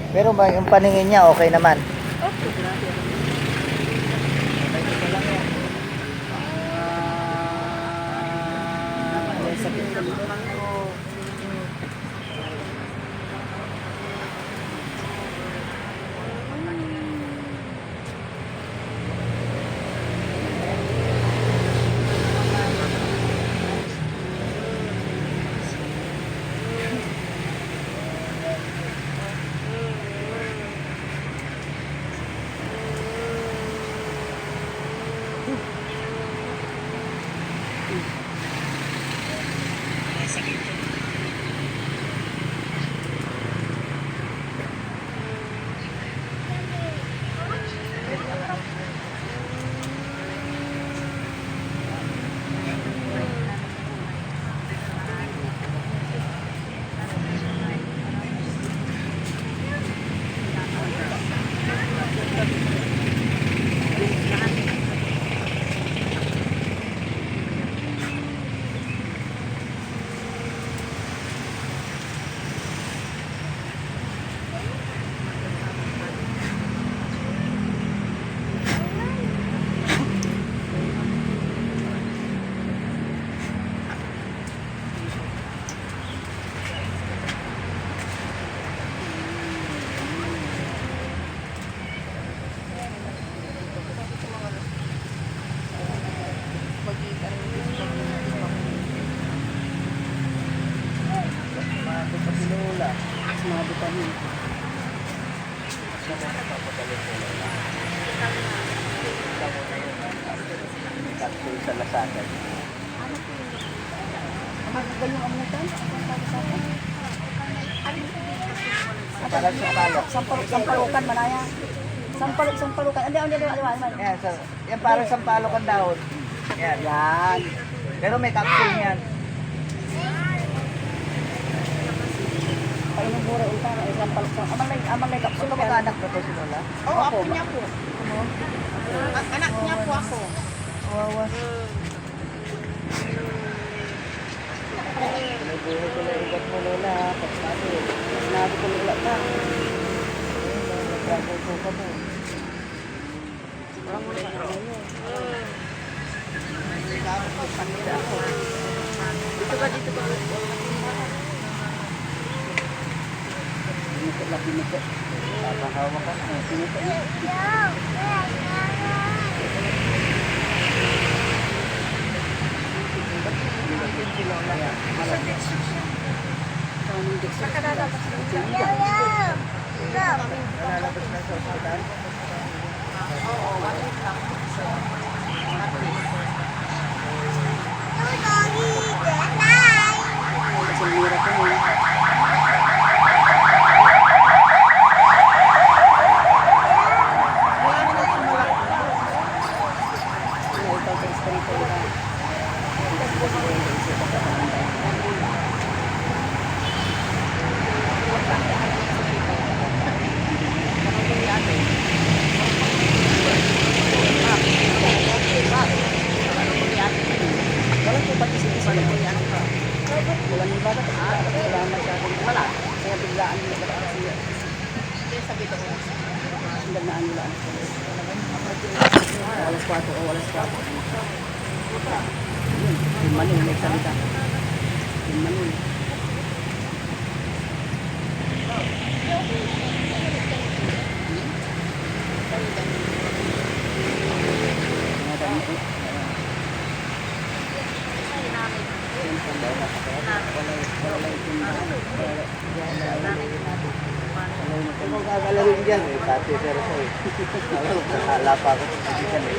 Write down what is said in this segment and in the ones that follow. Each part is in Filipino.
Pero yung paningin niya okay naman. Okay. Sakit sa likod ko. Mga vitamin. Capsule sa lasagan. Magagal yung amutan? Parang sa palok. Sampalukan, manaya. Sampalukan. Andi. Yan, yan parang sampalok ang dahon. Yan. Yan. Pero may capsule yan. Painong mura ulta na isang paluksan. Amang may kapsul Sino ka. mag-anak na to si Lola? Oo, ako niya po. Anak niya po ako. Kawawa. Buhay ko na ugat mo Lola. Pagsabi. Sinabi ko nila na. Nagkakaw ka mo. Dito ba? Pinito. Papahawa ka na. Pinito niya. Nalalabas na sa ospital? Kasi hirap ko mo. Ikaw sa eskrito nila. Walang po pati sa walang iba ka. Wala masyadong wala. Kaya biglaan nila kasi sindagnaan nila. Walas 4 o walas 4. Yung manong may salita. Yung manong. Kung kakalawin dyan eh, pati pero ko eh. Alam ko, nakala pa ako sa dyan eh.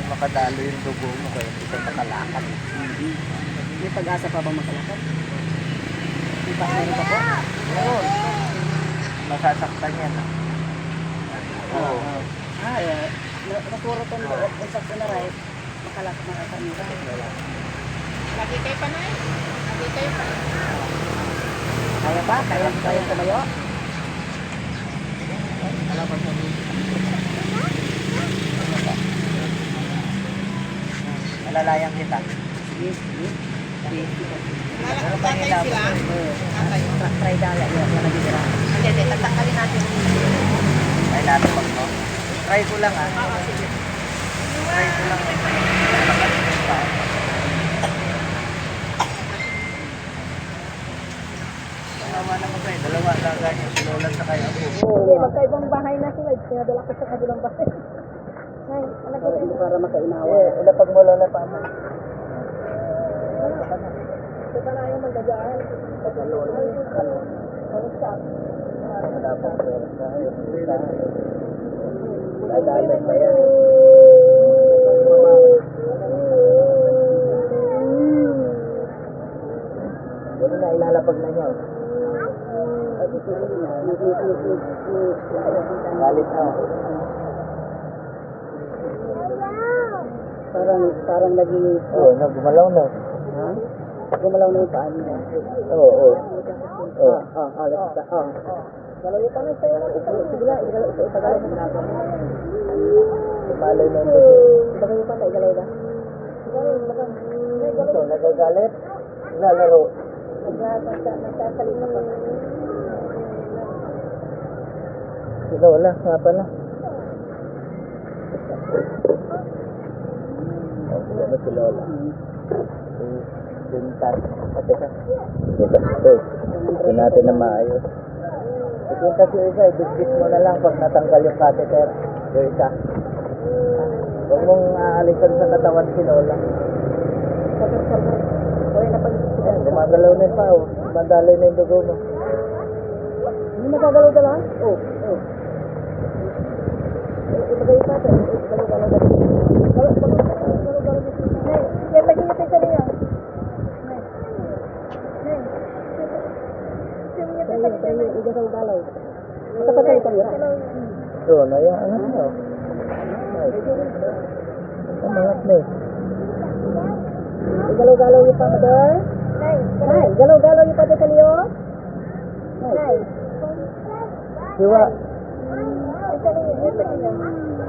Makadalo yung dugo mo kaya hindi ka makalakad. May pag-asa pa bang makalakad? May pasero pa po? Oo. Masasaktan yan. Oo. Nakuro ko na sa kunaray, makalakad nila. Lagi kayo pa na eh. Lagi kayo pa. Kaya ba? Kaya tumayo? Malalayang kita. Tatay sila. Tatay. Try dala yun, yung nagigira. Hindi, tatanggalin natin. Ay, lapag mo. Try ko lang ah. Oo, sige. Try ko lang. Tama naman kayo. Dalawa alaga niyo. Si Lola sa kaya ako. Hindi, magkaibang bahay na sila. Pinadala ko sa kabilang bahay. Nay, anak ko para makainawa. Ilapag mo Lola pa mo. Ito pa na yung magdadaan. Ito Lola. Ano siya? Dadalhin pa yan. Ano na, ilalapag na niya. Galit na. Parang naging... Oo, gumalaw na. Ha? Gumalaw na yung paan niya. Oo. Let's go. Galaw yung paan sa'yo. Sige na, igalaw mo na ako. Malay na yung dugo. Igalaw yung paan, igalaw na. So, nagagalit. Naglalaro. Nagsasalita pa. Si Lola, nga pala. Ano si Lola? Si Bintan. Teka. Ito natin na maayos. Ipunta si isa, i-dismiss mo na lang pag natanggal yung catheter. Yung isa. Huwag mong aalisan sa katawan si Lola. Gumagalaw na pa, oh. Mandaloy na yung dugo mo. Hindi nagagalaw ka lang? Oo. Ibagay pa ito. Galaw-galaw na. Galaw-galaw. Nay, yan lagi natin sa niya. Nay. Nay. Igalaw-galaw. Matapatay ka nila. Oo, nayaan na siya. Ang mga snake. Igalaw-galaw yung pa, mother. Nay, galaw-galaw yung pa sa niyo. Nay. Diba,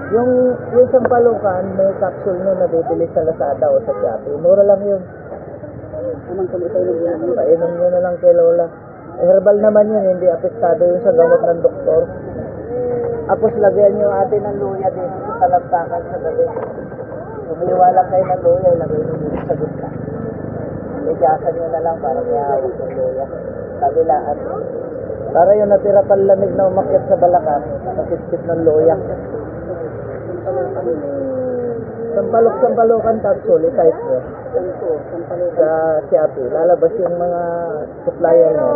yung sampalukan, may capsule nun na bibili sa Lazada o sa Shopee. Mura lang yun. Anong kumitay ng ginagawa? Painom nyo na lang kay Lola. Herbal naman yun, hindi apektado yun sa gamot ng doktor. Tapos lagyan nyo atin ng luya din sa talamtakan sa gabi. Umiwa lang kayo ng luya, ilagay nyo dito sa gitna. Ligasan nyo na lang para may hawak ng luya. Kabilaan. Para yung natira panlamig na umakyat sa balakang, nasipsip ng luya. Sampalok-sampalokan capsule, type nyo. Sa Shopee, lalabas yung mga supplier nyo.